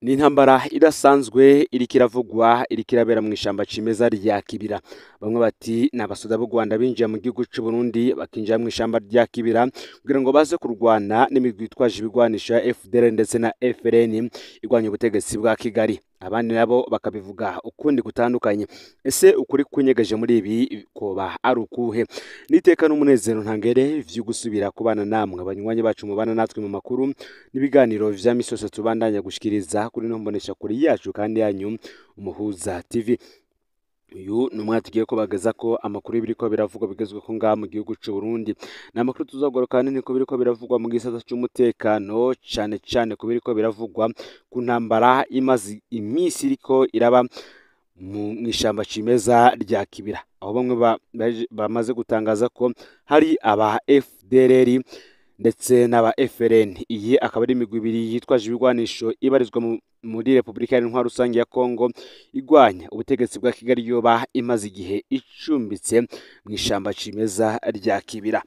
Ni intambara idasanzwe iriko iravugwa iriko irabera mu ishamba cimeza rya Kibira. Bamwe bati ni abasoda b'u Rwanda binjiye mu gihugu c'u Burundi bakinjira mu ishamba rya Kibira kugira ngo baze kurwana n'imigwi yitwaje ibigwanisho ya FDLR ndetse na FRN igwanya ubutegetsi bwa Kigali. Abandi nabo bakabivuga ukundi gutandukanye. Ese ukuri kunyegeje muri ibi koba ari ukuhe? Niteka n'umunezero ntangere vyo gusubira kubana namwe abanywanyi bacu mubana natwe mu makuru n'ibiganiro vya misose tubandanya gushikiriza kuri no mbonesha kuri yacu kandi yanyu Umuhuza TV. Uyu numwe tugiye kubageza ko amakuru y'ibiriko biravugwa bigezwe ko ngaha mu gihugu c'u Burundi. Namakuru tuzogoroka nini ko biriko biravugwa mu gisata c'umutekano cane ko biriko biravugwa ku ntambara imaze imisi iriko iraba mu ishamba cimeza rya Kibira. Aho bamwe bamaze gutangaza ko hari aba FDLR ndetse n'aba FRN. Iyi akaba ari imigwi ibiri yitwaje ibigwanisho ibarizwa muri Republika y'Intwaro Rusange ya Kongo igwanya ubutegetsi bwa Kigali yoba imaze igihe icumbitse mu ishamba cimeza rya Kibira.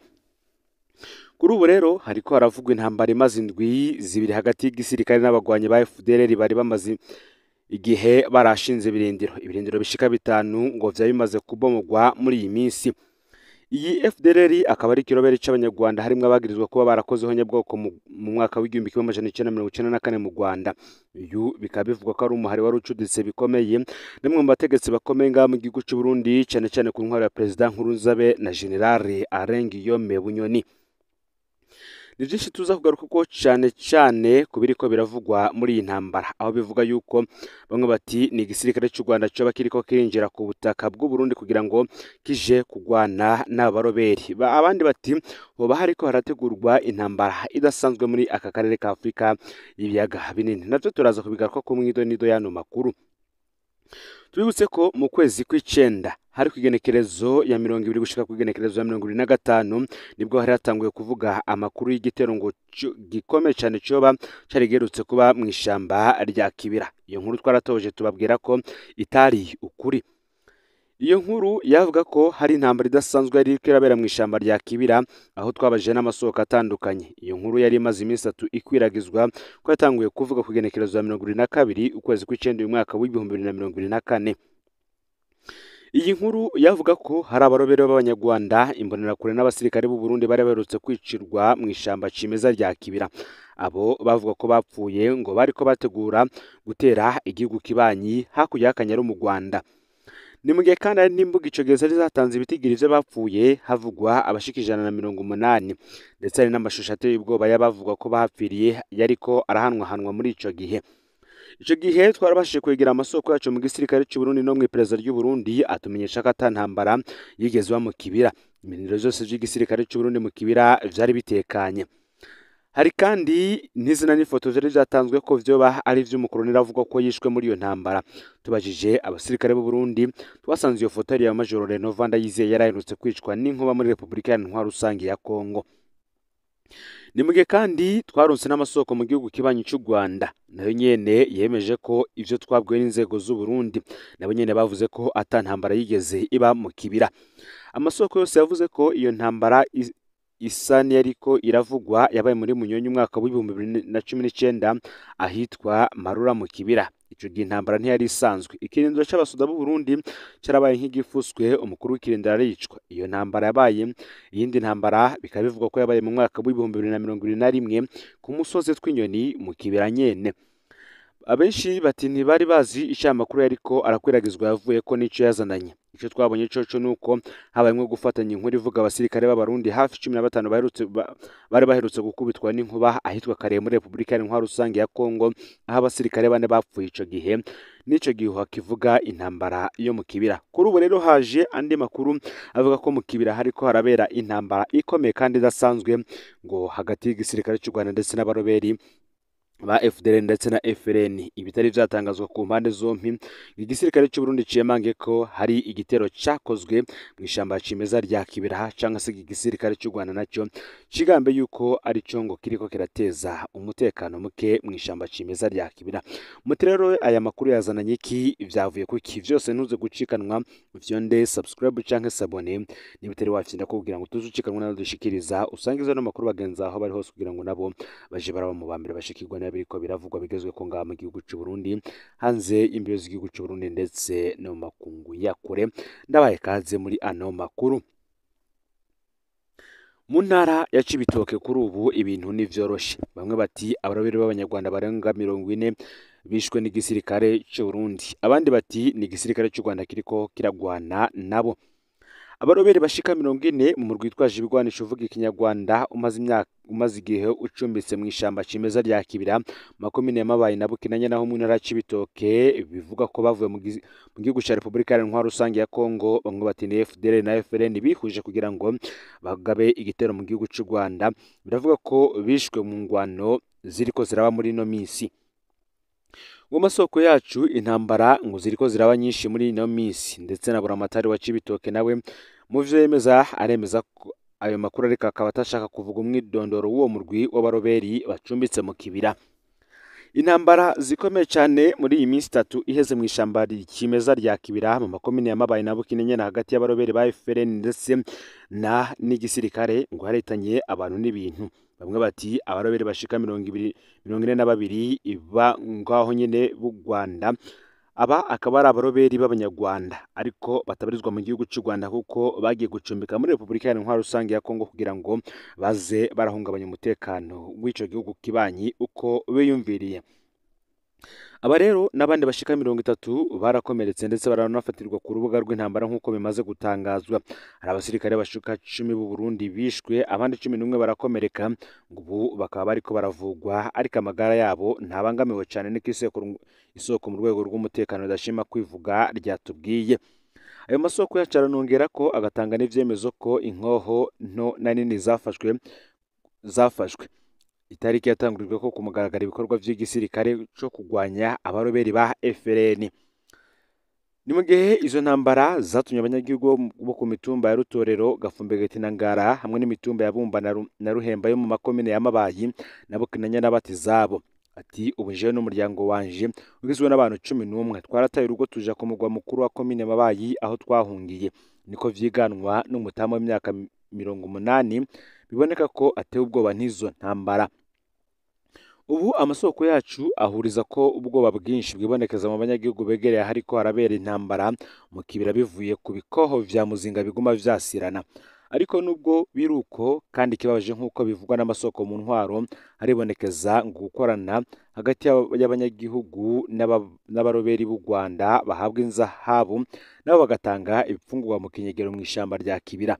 Kuri ubu rero hariko haravugwa intambara imaze indwi zibiri hagati y'igisirikare n'abagwanyi ba FDLR bari bamaze igihe barashinze ibirindiro bishika bitanu ngo vya bimaze kubomogwa muri iyi minsi. Iyi FDLR akaba ari kirobere c'abanyarwanda harimwe abagirizwa kuba barakozeho nyabwoko mu mwaka w'igihumbi kimwe amajana 1994 mu Rwanda. Uyu bikaba bivugwa ko ari umuhari wari ucuditse bikomeye namwe mu bategetsi bakomeye ngaha mu gihugu c'u Burundi cane ku ntwaro ya President Nkurunziza na General Guillaume Bunyoni. Ni byinshi tuza kugaruka ko cane ku biriko biravugwa muri iyi ntambara, aho bivuga yuko bamwe bati ni igisirikare cy'u Rwanda cyo bakiriko kirinjira ku butaka bw'u Burundi kugira ngo kije kugwana n'abaroberi. Abandi bati hoba hariko harategurwa intambara idasanzwe muri aka karere ka Afrika y'ibiyaga binini. Navyo turaza kubigaruka ko mwido nido yano makuru. Tubibutse ko mu kwezi kw'icenda hari kwigenekerezo ya 20 gushika kwigenekerezo ya 25 nibwo hari hatanguye kuvuga amakuru y'igitero ngo gikomeye cyane cyoba carigerutse kuba mu ishamba rya Kibira. Iyo nkuru twaratoje tubabwira ko itari ukuri. Iyo nkuru yavuga ko hari intambara idasanzwe yari irabera mu ishamba rya Kibira, aho twabaje n'amasoko atandukanye. Iyo nkuru yari imaze iminsi 3 ikwiragizwa ko yatanguye kuvuga kugenekerezo ya 22 ukwezi kw'icenda uyu mwaka w'2024. Iyi nkuru yavuga ko hari abarobere b'abanyarwanda imbonerakure n'abasirikare b'u Burundi bari baherutse kwicirwa mu ishamba cimeza rya Kibira. Abo bavuga ko bapfuye ngo bariko bategura gutera igihugu kibanyi hakurya y'Akanyaru mu Rwanda. Ni mu gihe kandi ari n'imbuga ico gihe zari zatanze ibitigiri vyo bapfuye havugwa abashika 180 ndetse hari n'amashusho ateye ubwoba y'abavuga ko bapfiriye yariko arahanwa muri ico gihe. Ico gihe twarabashije kwegera amasoko yacu mu gisirikare cy'u Burundi no mu iperereza ry'u Burundi atumenyesha ko atantambara yigezwa mu Kibira. Imiriro zose by'igisirikare cy'u Burundi mu Kibira vyari bitekanye. Hari kandi n'izina n'ifoto zari zatanzwe ko vyoba ari vy'umukoloneli avuga ko yishwe muri iyo ntambara. Tubajije abasirikare b'u Burundi twasanze iyo foto ya Major Renova Ndayizeye yaraherutse kwicwa n'inkuba muri Republika y'Intwaro Rusange ya Kongo. Ni mugihe kandi twaronse n'amasoko mu gihugu kibanyi cy'u Rwanda nayo nyene yemeje ko ivyo twabwiwe n'inzego z'u Burundi nabo nyene bavuze ko atantambara yigeze iba mu Kibira. Amasoko yose yavuze ko iyo ntambara isa yariko iravugwa yabaye muri Munyonyi umwaka w'2019 ahitwa Marura mu Kibira. Ico gihe intambara ntiyari isanzwe. Ikirindiro c'abasoda b'u Burundi carabaye nk'igifuswe, umukuru w'ikirindiro aricwa. Iyo ntambara yabaye iyindi ntambara bikaba bivugwa ko yabaye mu mwaka w'2021 ku musozi tw'inyoni mu Kibira nyene. Abenshi bati ntibari bazi ico amakuru yariko arakwiragizwa yavuye ko nico yazananye. Ico twabonye coco nuko habayemwe gufatanya inkuru ivuga abasirikare b'abarundi hafi 15 bari baherutse gukubitwa n'inkuba ahitwa Kare muri Republika y'Intwaro Rusange ya Kongo, aho abasirikare bane bapfuye ico gihe. Nico gihuha kivuga intambara yo mu Kibira. Kuri ubu rero haje andi makuru avuga ko mu Kibira hariko harabera intambara ikomeye kandi idasanzwe ngo hagati y'igisirikare cy'u Rwanda ndetse n'abaroberi ba FDLR ndetse na FRN. Ibitari vyatangazwa ku mpande zompi. Igisirikare cy'u Burundi ciyemange ko hari igitero cakozwe mu ishamba cimeza rya Kibira cyangwa se igisirikare cy'u Rwanda nacyo cigambe yuko ari cyo ngo kiriko kirateza umutekano muke mu ishamba cimeza rya Kibira. Muti rero aya makuru yazananye iki vyavuye ku iki vyose ntuze gucikanwa vyonde subscribe canke s'abone ni bitari wafyinda ko kugira ngo tuzucikanwa n'adushikiriza usangize no makuru bagenza aho bari hose kugira ngo nabo baje baraba mu bambere bashikirwa biriko biravugwa bigezwe ko ngaha mu gihugu cy'u Burundi, hanze imbibe z'igihugu cy'u Burundi ndetse no mu makungu ya kure. Ndabaye kaze muri ano makuru. Mu ntara ya Cibitoke kuri ubu ibintu nivyoroshe. Bamwe bati abaroberi b'abanyarwanda barenga 40 bishwe n'igisirikare cy'u Burundi, abandi bati ni igisirikare cy'u Rwanda kiriko kiragwana nabo. Abaroberi bashika 40 mu murwi witwaje ibigwanisho uvuga ikinyarwanda umaze igihe ucumbitse mu ishamba cimeza rya Kibira makomine ya Mabayi na Bukinanya naho mu ntara ya Cibitoke bivuga ko bavuye mu gihugu ca Republika Iharanira Rusange ya Kongo. Bamwe bati ni FDL na FRN bihuje kugira ngo bagabe igitero mu gihugu cy'u Rwanda. Biravuga ko bishwe mu ngwano ziriko ziraba muri no misi. Mu masoko yacu intambara ngo ziriko ziraba nyinshi muri ino misi, ndetse na buramatari wa Cibitoke nawe mu vyo yemeza aremeza ko ayo makuru ariko akaba atashaka kuvuga umwidondoro w'uwo murwi w'abaroberi bacumbitse mu Kibira. Intambara zikomeye cyane muri iyi minsi 3 iheze mu ishamba kimeza rya Kibira mu makomine ya Mabayi na Bukinanya na hagati y'abaroberi ba FRN ndetse n'igisirikare ngo haretanye abantu n'ibintu. Bamwe bati abaroberi bashika 42 iba ngaho nyene b'u Rwanda, aba akaba ari abaroberi b'abanyarwanda ariko batabarizwa mu gihugu cy'u Rwanda kuko bagiye gucumbika muri Republika Iharanira Rusange ya Kongo kugira ngo baze barahungabanya umutekano w'ico gihugu kibanyi uko biyumviriye. Aba rero n'abandi bashika 30 barakomeretse ndetse baranafatirwa ku rubuga rw'intambara nk'uko bimaze gutangazwa. Hari abasirikare bashika 10 b'u Burundi bishwe, abandi 11 barakomereka, ngo ubu bakaba bariko baravugwa ariko amagara yabo ntabangamiwe cyane isoko mu rwego rw'umutekano dashima kwivuga ryatubwiye. Ayo masoko yacaranongera ko agatanga n'ivyemezo ko inkoho nto na nini zafashwe. Itariki yatangurijwe ko kumugaragara ibikorwa vy'igisirikare cyo kugwanya abaroberi ba FRN. Ni mu gihe izo ntambara zatumye abanyagihugu bo ku mitumba ya Rutorero, Gafumbegeti na Ngara hamwe n'imitumba ya Bumba na Ruhemba yo mu makomine ya Mabayi na Bukinanya n'abati zabo. Ati ubu jewe n'umuryango wanje ugizwe n'abantu 11 twarataye urugo tuja ku mugwa mukuru wa komine Mabayi aho twahungiye. Niko vyiganwa n'umutama w'imyaka 80 biboneka ko atewe ubwoba n'izo ntambara. Ubu amasoko yacu ahuriza ko ubwoba bwinshi bwibonekeza mu banyagihugu begereye hariko harabera intambara mu Kibira bivuye ku bikoho vya muzinga biguma vyasirana. Ariko nubwo biruko kandi kibabaje nk'uko bivugwa n'amasoko mu ntwaro, haribonekeza ngo gukorana hagati y'abanyagihugu n'abaroberi b'u Rwanda bahabwa inzahabu nabo bagatanga ibipfungurwa mu kinyegero mu ishamba rya Kibira.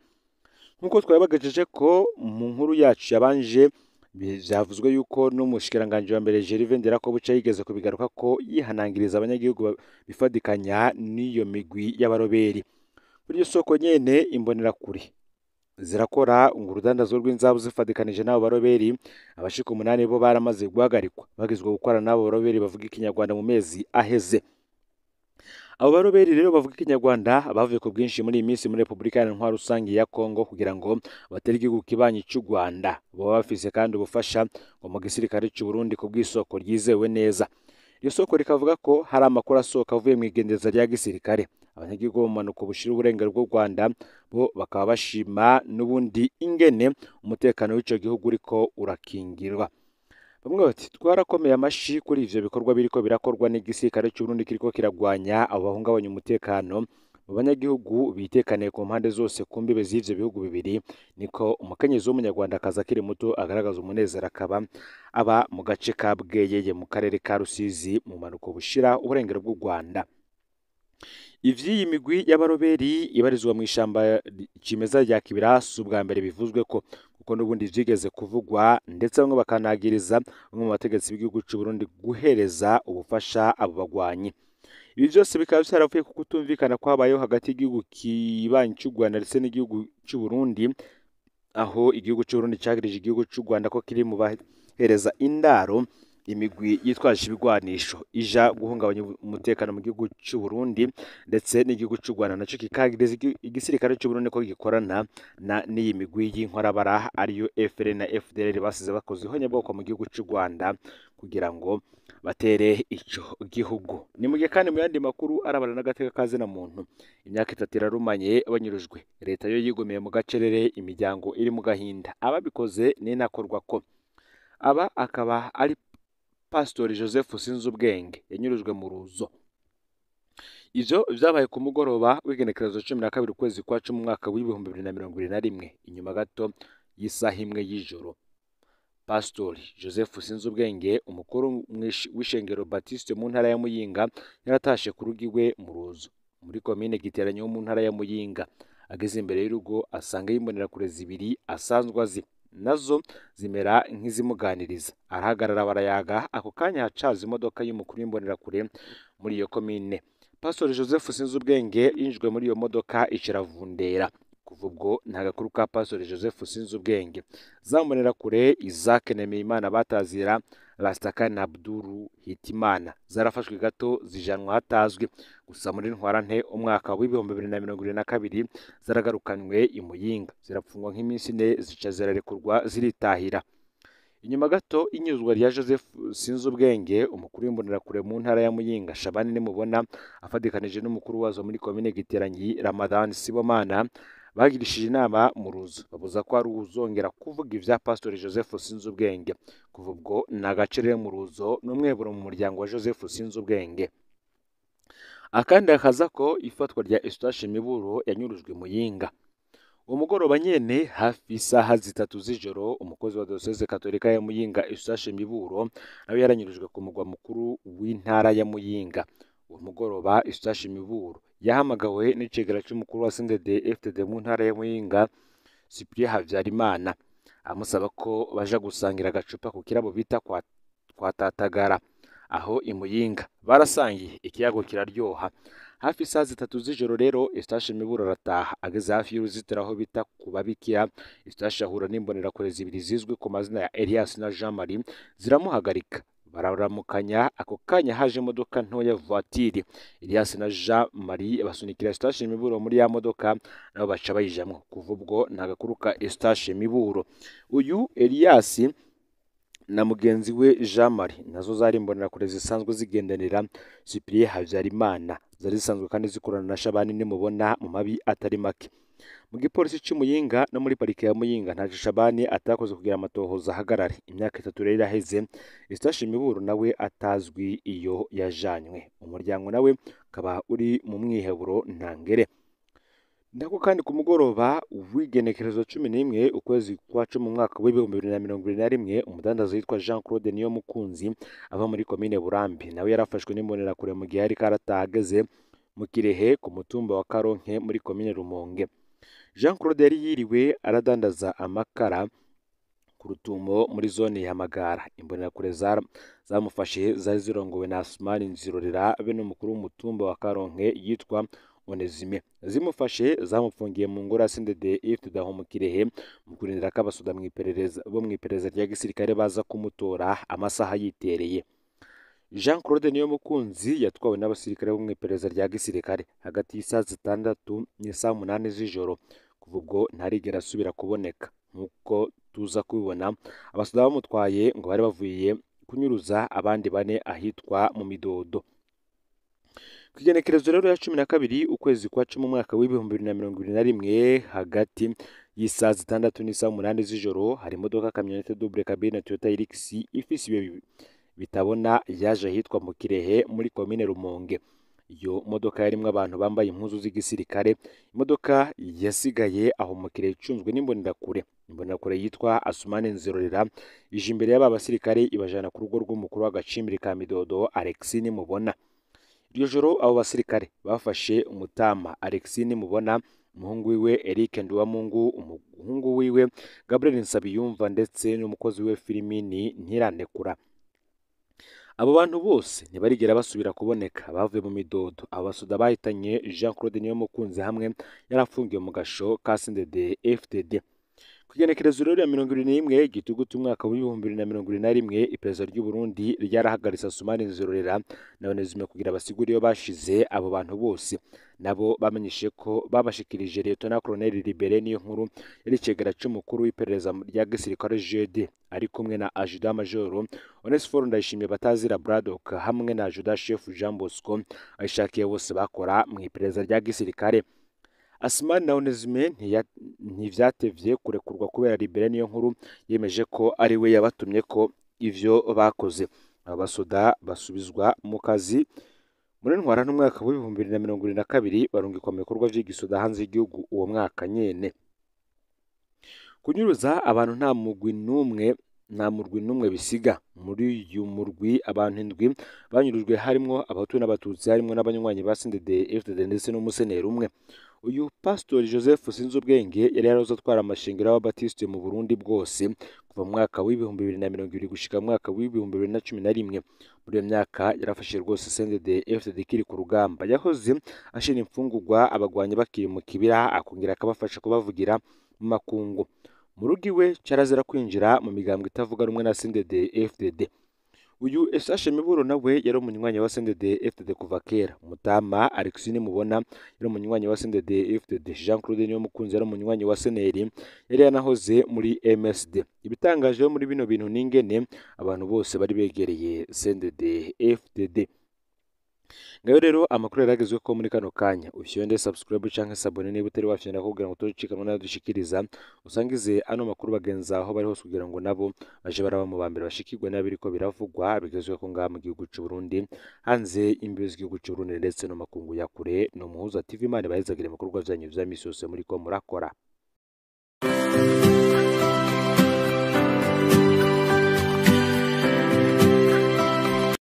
Nk'uko twabagajeje ko mu nkuru yacu yabanje byavuzwe yuko n'umushikiranganje wa mbere Gervais Ndirakobuca yigeze kubigaruka ko yihanangiriza abanyagihugu bifadikanya n'iyo migwi y'abaroberi. Muri iyo soko nyene imbonera kure zirakora urudandazwa rw'inzabu zifadikanije n'abo baroberi. Abashika 8 bo baramaze guhagarikwa bagizwe gukora n'abo baroberi bavuga ikinyarwanda mu mezi aheze. Abo baroberi rero bavuga ikinyarwanda bavuye ku bwinshi muri iyi minsi muri Republika Iharanira Rusange ya Kongo kugira ngo batere igihugu kibanyi cy'u Rwanda. Baba bafise kandi ubufasha ngo mu gisirikare cy'u Burundi ku bw'isoko ryizewe neza. Iyo soko rikavuga ko hari amakuru asohoka avuye mu igendeza rya gisirikare. Abanyagihugu bo mu manuko bushira uburengero bw'u Rwanda bo bakaba bashima n'ubundi ingene umutekano w'ico gihugu uriko urakingirwa. Bamwe bati twarakomeye amashi kuri ivyo bikorwa biriko birakorwa n'igisirikare cy'u Burundi kiriko kiragwanya abo bahungabanya umutekano mu banyagihugu bitekaniye ku mpande zose ku mbibe z'ivyo bihugu bibiri. Niko umukenyezi w'umunyarwanda akaza akiri muto agaragaza umunezero akaba aba mu gace ka Bweyeye mu karere ka Rusizi mu manuko bushira uburengero bw'u Rwanda. Ivy'iyi migwi y'abaroberi ibarizwa mu ishamba cimeza rya Kibira si ubwa mbere bivuzwe ko kuko n'ubundi vyigeze kuvugwa, ndetse bamwe bakanagiriza bamwe mu bategetsi b'igihugu cy'u Burundi guhereza ubufasha abo bagwanyi. Ibi byose bikaba byaravuye ku kutumvikana kwabayeho hagati y'igihugu kibanyi cy'u Rwanda ndetse n'igihugu cy'u Burundi, aho igihugu cy'u Burundi cagirije igihugu cy'u Rwanda ko kiri mu bahereza indaro imigwi yitwaje ibigwanisho ija guhungabanya umutekano mu gihugu cy'u Burundi, ndetse n'igihugu cy'u Rwanda naco kikagiriza igisirikare cy'u Burundi ko gikorana n'iyi migwi y'inkorabara ariyo FRN na FDL basize bakoze ihonyabwoko mu gihugu cy'u Rwanda kugira ngo batere ico gihugu. Ni mugihe kandi mu yandi makuru arabana n'agateka kazina muntu imyaka 3 irarumanye banyurujwe, leta yo yigomeye mu gacerere, imiryango iri mu gahinda. Ababikoze n'inakorwa ko aba akaba ari Pastori Joseph Sinzubwenge yanyurujwe mu Ruzo. Ivyo vyabaye ku mugoroba w'igenekerezo 12 ukwezi kwa 10 umwaka w'ibihumbi 2021 inyuma gato y'isaha imwe y'ijoro. Pastori Joseph Sinzubwenge umukuru w'ishengero Baptiste mu ntara ya Muyinga yaratashe ku rugo iwe mu Ruzo muri komine Giteranyo mu ntara ya Muyinga. Ageze imbere y'urugo asanga y'imbonerakure zibiri asanzwe azi, nazo zimera nk'izimuganiriza. Arahagarara barayaga, ako kanya hacaza imodoka y'umukuru w'imbonerakure muri iyo komine. Pastori Joseph Sinzubwenge yinjijwe muri iyo modoka ikiravundera. Kuva ubwo nta gakuru ka Pastori Joseph Sinzubwenge. Zambonerakure Isaac Nemeyimana batazira Rastakani na Abduru Hitimana zarafashwe gato zijanwa hatazwi. Gusa muri Ntwarante umwaka w'ibihumbi 2022 zaragarukanywe i Muyinga, zirapfungwa nk'iminsi 4 zica zirarekurwa ziritahira. Inyuma gato inyuzwa rya Joseph Sinzubwenge umukuru w'imbonerakure mu ntara ya Muyinga Shabani Nimubona afadikanije n'umukuru wazo muri komine Giteranyi Ramadan Sibomana bagirishije inama mu Ruzo, babuza ko ari uzongera kuvuga ivya Pastori Joseph Sinzubwenge. Kuva ubwo nagacere mu Ruzo n'umweburo mu muryango wa Joseph Sinzubwenge. Akandi akaza ko ifatwa rya Eustache Miburo yanyurujwe Muyinga. Uwo mugoroba nyene hafi isaha 3 z'ijoro umukozi wa Diocese Katolika ya Muyinga Eustache Miburo nawe yaranyurujwe ku mugwa mukuru w'intara ya Muyinga. Uwo mugoroba Eustache Miburo yahamagawe n'icegera cy'umukuru wa CNDD-FDD mu ntara ya Muyinga Cyprien Havyarimana amusaba ko baja gusangira agacupa ku kirabo bita kwa Tatagara aho i Muyinga. Barasangiye ikiyago kiraryoha. Hafi isaha 3 z'ijoro rero Eustache Miburo arataha. Ageze hafi y'uruzitiro aho bita kubabikira, Eustache ahura n'imbonerakure zibiri zizwi ku mazina ya Elias na Jean Marie ziramuhagarika. Bararamukanya, ako kanya haje imodoka ntoya voiture. Elias na Jean Marie basunikira Eustache Miburo muri ya modoka nabo baca bayijamwo. Kuva ubwo ntagakuruka Eustache Miburo. Uyu Elias na mugenzi we Jean Marie nazo zari imbonerakure zisanzwe zigendanira Cyprien Havyarimana, zari zisanzwe kandi zikorana na Shabani Nimubona mu mabi atari make. Mu gipolisi cy'Umuyinga no muri parike ya Muyinga nta Shabani atakoze kugira amatohoza ahagarare. Imyaka 3 rero iraheze Eustache Miburo nawe atazwi iyo yajanywe. Umuryango nawe kaba uri mu mwiheburo ntangere. Ndako kandi ku mugoroba w'igenekerezo 11 ukwezi kwa 10 mu mwaka w'ibihumbi 2021 umudandaza yitwa Jean Claude Niyomukunzi ava muri komine Burambi nawe yarafashwe n'imbonerakure mu gihe ari karatahageze mu Kirehe ku mutumba wa Karonke muri komine Rumonge. Jean Claude yari yiriwe aradandaza amakara ku Rutumo muri zone ya Magara. Imbonerakure zamufashe zari zirongowe na Asmani Nzirorera be n'umukuru w'umutumba wa Karonke yitwa Onezime. Zimufashe zamupfungiye mu ngoro CNDD-FDD aho mu Kirehe mu kurindira ko abasoda mw'iperereza rya gisirikare baza kumutora amasaha yitereye. Jean Claude Niyomukunzi yatwawe n'abasirikare bo mw'iperereza rya gisirikare hagati y'isaha 6 n'isaha 8 z'ijoro. Kuva ubwo ntarigera asubira kuboneka. Nkuko tuza kubibona abasoda bamutwaye ngo bari bavuye kunyuruza abandi 4 ahitwa mu Midodo. Kugenekerezo rero ya 12 ukwezi kwa 10 umwaka w'ibihumbi 2021 hagati y'isaha 6 n'isaha 8 z'ijoro hari imodoka kamyonete double cabine Toyota Hilux ifise bitabona yaje ahitwa mu Kirehe muri komine Rumonge. Iyo modoka yarimwe abantu bambaye impuzu z'igisirikare. Imodoka yasigaye aho mu Kirehe icunzwe n'imbonerakure yitwa Asumani Nzirorera ije imbere y'aba basirikare ibajana ku rugo rw'umukuru w'agacimbiri ka Midodo Alexis Nimubona. Iryo joro abo basirikare bafashe umutama Alexis Nimubona, umuhungu wiwe Eric Nduwamungu, umuhungu wiwe Gabriel Nsabiyumva ndetse n'umukozi we Filimini Ntiranekura. Abo bantu bose ntibarigera basubira kuboneka bavuye mu Midodo. Abasoda bahitanye Jean Claude Niyomukunzi hamwe yarafungiwe mu gasho ka CNDD-FDD. Kugenekerezo rero ya 21 gitugutu umwaka w'ibihumbi 2021 iperereza ry'u Burundi ryarahagaritse Asumani Nzirorera na Onezime kugira basigure iyo bashize abo bantu bose. Nabo bamenyeshe ko babashikirije Lieutenant Colonel Libere niyo nkuru yari cegera cy'umukuru w'iperereza rya gisirikare GD ari kumwe na Adjudant Major Onesphore Ndayishimiye batazira Braddock hamwe na Adjudant Chef Jean Bosco ayishakiye bose bakora mu iperereza rya gisirikare. Asmani na Onezime ntivyatevye kurekurwa kubera Libere niyo nkuru yemeje ko ari we yabatumye ko ivyo bakoze. abasoda basubizwa mu kazi muri ntwara n'umwaka w'ibihumbi 2022 barungikwa mu bikorwa vy'igisoda hanze y'igihugu uwo mwaka nyene. Kunyuruza abantu nta murwi n'umwe bisiga. Muri uyu murwi abantu indwi banyurujwe harimwo abahutu n'abatutsi, harimwo n'abanywanyi ba CNDD-FDD ndetse n'umuseneri umwe. Uyu Pastori Joseph Sinzubwenge yari yarahoze atwara amashengero y'ababatiste mu Burundi bwose kuva mu mwaka w'ibihumbi 2020 gushika mu mwaka w'ibihumbi 2011. Muri iyo myaka yarafashije rwose CNDD-FDD kiri ku rugamba. Yahoze ashira imfungurwa abagwanyi bakiri mu kibira, akongera akabafasha kubavugira mu makungu. Mu rugo iwe carazira kwinjira mu migambwe itavuga rumwe na CNDD-FDD. Uyu Esashe Miburo nawe yari umunywanyi wa CNDD-FDD kuva kera. Mutama Alexine Mubona yari umunywanyi wa CNDD-FDD. Jean Claude Niyomukunzi yari umunywanyi wa Seneri, yari yanahoze muri MSD. Ibitangaje muri bino bintu n'ingene abantu bose bari begereye CNDD-FDD. Ngayo rero amakuru yaragezwe ko muri kano kanya. Ufyonde subscribe canke sabone niba utari wafyonda kugira ngo tucikanwe n'adushikiriza, usangize ano makuru bagenza aho bari hose kugira ngo nabo baje baraba mu bambere bashikirwe n'abiriko biravugwa bigezwe ko ngaha mu gihugu cy'u Burundi, hanze imbibe z'igihugu cy'u Burundi ndetse no makungu ya kure. No Muhuza TV Imana bahezagire mu bikorwa vyanyu vya misi yose muri ko murakora.